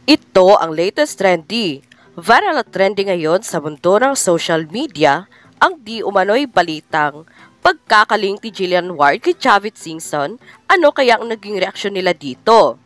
Ito ang latest trendy. Viral at trending ngayon sa mundo ng social media ang di umano'y balitang pagkakaling ni Jillian Ward kay Chavit Singson. Ano kaya ang naging reaksyon nila dito?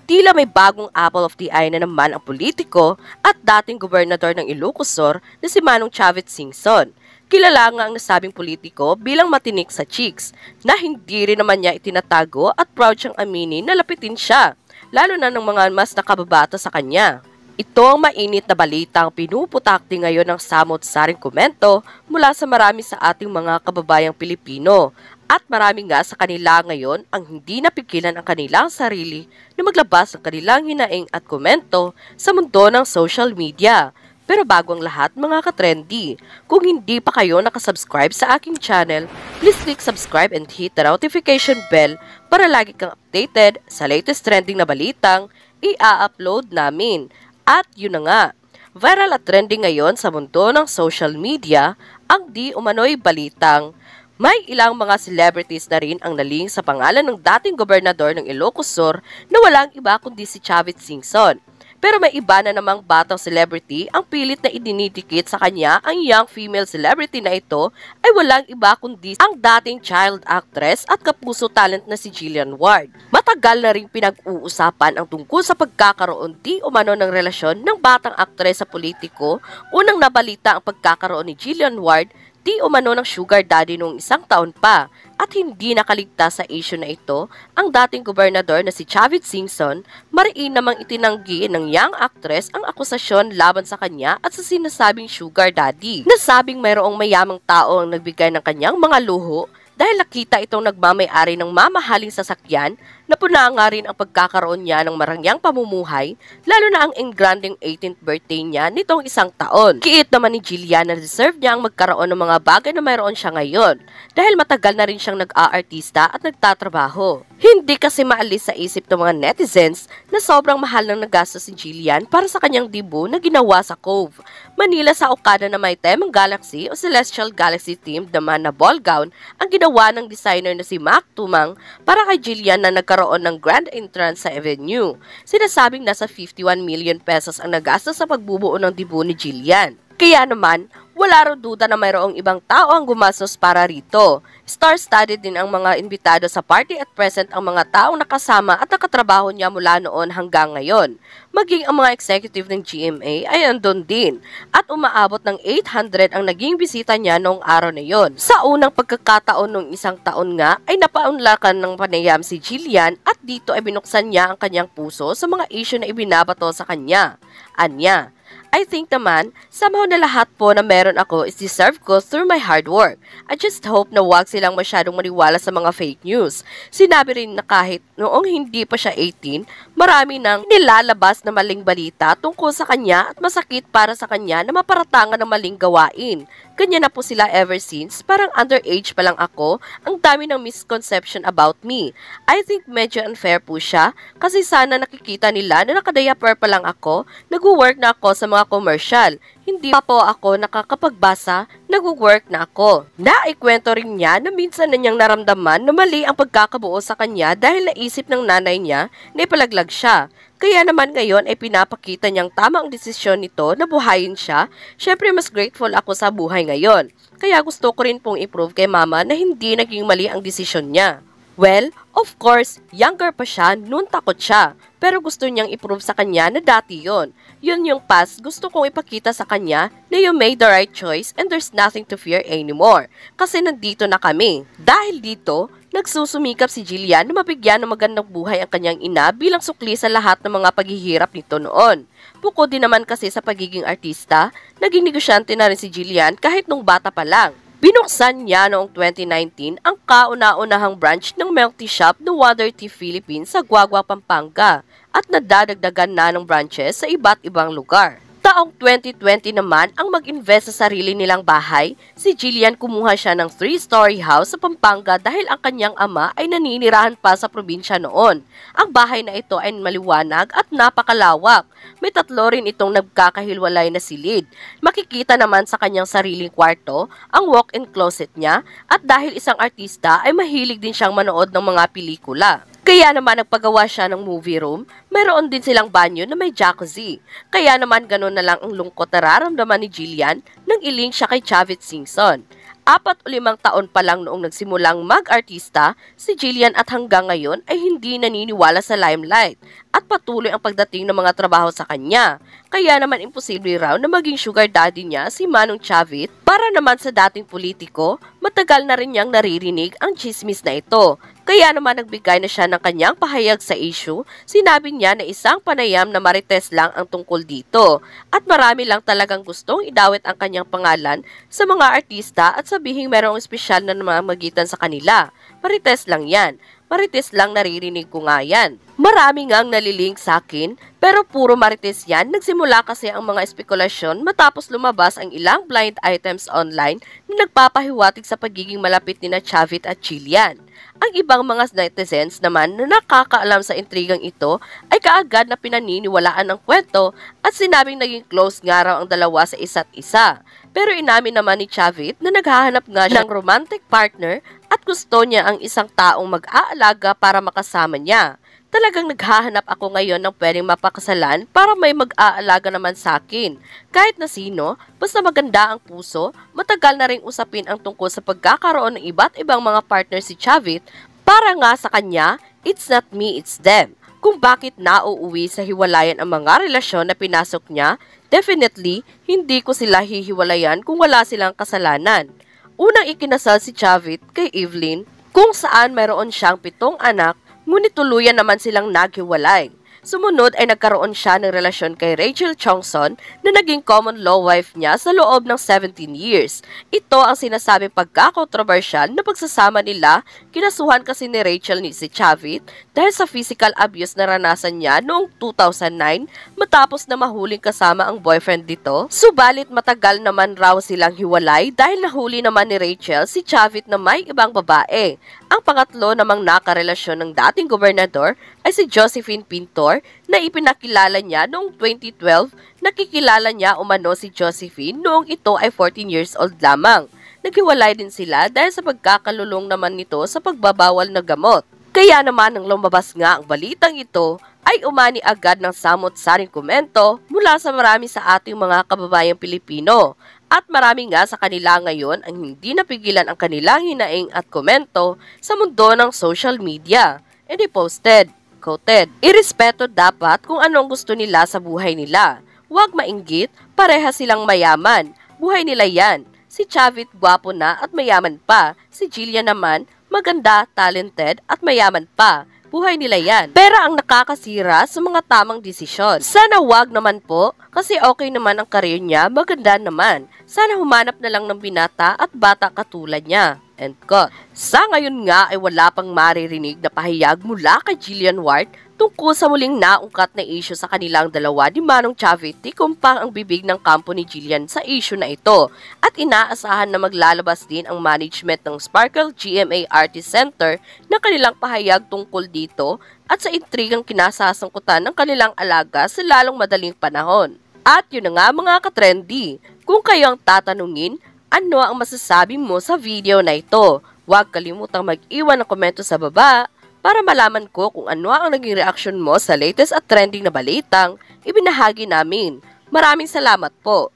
Tila may bagong apple of the eye na naman ang politiko at dating gobernador ng Ilocos Sur na si Manong Chavit Singson. Kilala nga ang nasabing politiko bilang matinik sa cheeks na hindi rin naman niya itinatago at proud siyang aminin na lapitin siya, lalo na ng mga mas nakababata sa kanya. Ito ang mainit na balitang pinuputakti ngayon ng samot-saring komento mula sa marami sa ating mga kababayang Pilipino. At marami nga sa kanila ngayon ang hindi napigilan ang kanilang sarili na maglabas ng kanilang hinaing at komento sa mundo ng social media. Pero bago ang lahat mga ka-trendy, kung hindi pa kayo nakasubscribe sa aking channel, please click subscribe and hit the notification bell para lagi kang updated sa latest trending na balitang i-upload namin. At yun na nga, viral at trending ngayon sa mundo ng social media ang di umano'y balitang may ilang mga celebrities na rin ang naling sa pangalan ng dating gobernador ng Ilocos Sur na walang iba kundi si Chavit Singson. Pero may iba na namang batang celebrity ang pilit na idinidikit sa kanya. Ang young female celebrity na ito ay walang iba kundi ang dating child actress at kapuso talent na si Jillian Ward. Matagal na ring pinag-uusapan ang tungkol sa pagkakaroon di umano ng relasyon ng batang aktres sa politiko. Unang nabalita ang pagkakaroon ni Jillian Ward di umano ng sugar daddy noong isang taon pa at hindi nakaligtas sa issue na ito ang dating gobernador na si Chavit Singson. Mariin namang itinanggi ng young actress ang akusasyon laban sa kanya at sa sinasabing sugar daddy. Nasabing mayroong mayamang tao ang nagbigay ng kanyang mga luho dahil nakita itong nagmamay-ari ng mamahaling sasakyan na puna nga rin ang pagkakaroon niya ng marangyang pamumuhay, lalo na ang engranding 18th birthday niya nitong isang taon. Kiit naman ni Jillian na deserve niya ang magkaroon ng mga bagay na mayroon siya ngayon dahil matagal na rin siyang nag-aartista at nagtatrabaho. Hindi kasi maalis sa isip ng mga netizens na sobrang mahal ng nagastos si Jillian para sa kanyang debut na ginawa sa Cove, Manila sa Okada na may temang galaxy o celestial galaxy themed naman na ball gown ang ginawa ng designer na si Mac Tumang para kay Jillian na nagkaroon ng grand entrance sa venue. Sinasabing nasa 51 million pesos ang nagastos sa pagbubuo ng debut ni Jillian. Kaya naman, wala raw duda na mayroong ibang tao ang gumastos para rito. Star-studded din ang mga imbitado sa party at present ang mga taong nakasama at nakatrabaho niya mula noon hanggang ngayon. Maging ang mga executive ng GMA ay andun din at umaabot ng 800 ang naging bisita niya noong araw na yon. Sa unang pagkakataon noong isang taon nga ay napaunlakan ng panayam si Jillian at dito ay binuksan niya ang kanyang puso sa mga issue na ibinabato sa kanya. Anya, I think naman, somehow na lahat po na meron ako is deserved ko through my hard work. I just hope na wag silang masyadong maniwala sa mga fake news. Sinabi rin na kahit noong hindi pa siya 18, marami nang nilalabas na maling balita tungkol sa kanya at masakit para sa kanya na maparatangan ng maling gawain. Ganyan na po sila ever since, parang underage pa lang ako, ang dami ng misconception about me. I think medyo unfair po siya kasi sana nakikita nila na nakadayapper pa lang ako, nag-work na ako sa mga commercial. Hindi pa po ako nakakapagbasa, nag-work na ako. Naikwento rin niya na minsan na niyang naramdaman na mali ang pagkakabuo sa kanya dahil naisip ng nanay niya na ipalaglag siya. Kaya naman ngayon ay pinapakita niyang tama ang desisyon nito na buhayin siya. Syempre mas grateful ako sa buhay ngayon. Kaya gusto ko rin pong i-prove kay mama na hindi naging mali ang desisyon niya. Well, of course, younger pa siya, noon takot siya. Pero gusto niyang i-prove sa kanya na dati yon. Yun yung past, gusto kong ipakita sa kanya na you made the right choice and there's nothing to fear anymore. Kasi nandito na kami. Dahil dito, nagsusumikap si Jillian na mabigyan ng magandang buhay ang kanyang ina bilang sukli sa lahat ng mga paghihirap nito noon. Bukod din naman kasi sa pagiging artista, naging negosyante na rin si Jillian kahit nung bata pa lang. Binuksan niya noong 2019 ang kauna-unahang branch ng milk tea shop ng Wonder Tea Philippines sa Guagua, Pampanga at nadadagdagan na ng branches sa iba't ibang lugar. Taong 2020 naman ang mag-invest sa sarili nilang bahay, si Jillian kumuha siya ng 3-story house sa Pampanga dahil ang kanyang ama ay naninirahan pa sa probinsya noon. Ang bahay na ito ay maliwanag at napakalawak. May 3 rin itong nagkakahilwalay na silid. Makikita naman sa kanyang sariling kwarto ang walk-in closet niya at dahil isang artista ay mahilig din siyang manood ng mga pelikula. Kaya naman nagpagawa siya ng movie room, mayroon din silang banyo na may jacuzzi. Kaya naman ganun na lang ang lungkot na nararamdaman ni Jillian nang iling siya kay Chavit Singson. 45 taon pa lang noong nagsimulang mag-artista, si Jillian at hanggang ngayon ay hindi naniniwala sa limelight at patuloy ang pagdating ng mga trabaho sa kanya. Kaya naman imposible raw na maging sugar daddy niya si Manong Chavit. Para naman sa dating politiko, matagal na rin niyang naririnig ang chismis na ito. Kaya naman nagbigay na siya ng kanyang pahayag sa issue, sinabi niya na isang panayam na marites lang ang tungkol dito at marami lang talagang gustong idawit ang kanyang pangalan sa mga artista at sabihing merong espesyal na namamagitan sa kanila. Marites lang yan. Marites lang naririnig ko nga yan. Marami ngang nalilink sa akin, pero puro marites yan. Nagsimula kasi ang mga espekulasyon matapos lumabas ang ilang blind items online na nagpapahiwatig sa pagiging malapit ni na Chavit at Jillian. Ang ibang mga netizens naman na nakakaalam sa intrigang ito ay kaagad na pinaniniwalaan ng kwento at sinabing naging close nga raw ang dalawa sa isa't isa. Pero inamin naman ni Chavit na naghahanap nga siya ng romantic partner at gusto niya ang isang taong mag-aalaga para makasama niya. Talagang naghahanap ako ngayon ng pwedeng mapakasalan para may mag-aalaga naman sa akin. Kahit na sino, basta maganda ang puso, matagal na ring usapin ang tungkol sa pagkakaroon ng iba't ibang mga partner si Chavit para nga sa kanya, it's not me, it's them. Kung bakit nauuwi sa hiwalayan ang mga relasyon na pinasok niya, definitely, hindi ko sila hihiwalayan kung wala silang kasalanan. Unang ikinasal si Chavit kay Evelyn, kung saan mayroon siyang 7 anak, ngunit tuluyan naman silang naghiwalay. Sumunod ay nagkaroon siya ng relasyon kay Rachel Chongson na naging common law wife niya sa loob ng 17 years. Ito ang sinasabing pagka-controversial na pagsasama nila. Kinasuhan kasi ni Rachel ni si Chavit dahil sa physical abuse na ranasan niya noong 2009 matapos na mahuling kasama ang boyfriend dito. Subalit matagal naman raw silang hiwalay dahil nahuli naman ni Rachel si Chavit na may ibang babae. Ang pangatlo namang nakarelasyon ng dating gobernador ay si Josephine Pintor na ipinakilala niya noong 2012. Nakikilala niya umano si Josephine noong ito ay 14 years old lamang. Naghiwalay din sila dahil sa pagkakalulong naman nito sa pagbabawal na gamot. Kaya naman nang lumabas nga ang balitang ito, ay umani agad ng samot-saring komento mula sa marami sa ating mga kababayang Pilipino. At marami nga sa kanila ngayon ang hindi napigilan ang kanilang hinaing at komento sa mundo ng social media. And they posted, quoted, "Irespeto dapat kung anong gusto nila sa buhay nila. Huwag mainggit, pareha silang mayaman. Buhay nila yan. Si Chavit gwapo na at mayaman pa. Si Jillian naman, maganda, talented at mayaman pa. Buhay nila yan. Pera ang nakakasira sa mga tamang desisyon. Sana wag naman po, kasi okay naman ang career niya, maganda naman. Sana humanap na lang ng binata at bata katulad niya." End quote. Sa ngayon nga ay wala pang maririnig na pahayag mula kay Jillian Ward tungkol sa muling naungkat na issue sa kanilang dalawa ni Manong Chavit. Tikumpang ang bibig ng kampo ni Jillian sa issue na ito at inaasahan na maglalabas din ang management ng Sparkle GMA Artist Center na kanilang pahayag tungkol dito at sa intrigang kinasasangkutan ng kanilang alaga sa lalong madaling panahon. At yun na nga mga katrendy, kung kayo ang tatanungin, ano ang masasabi mo sa video na ito? Huwag kalimutang mag-iwan ng komento sa baba para malaman ko kung ano ang naging reaksyon mo sa latest at trending na balitang ibinahagi namin. Maraming salamat po!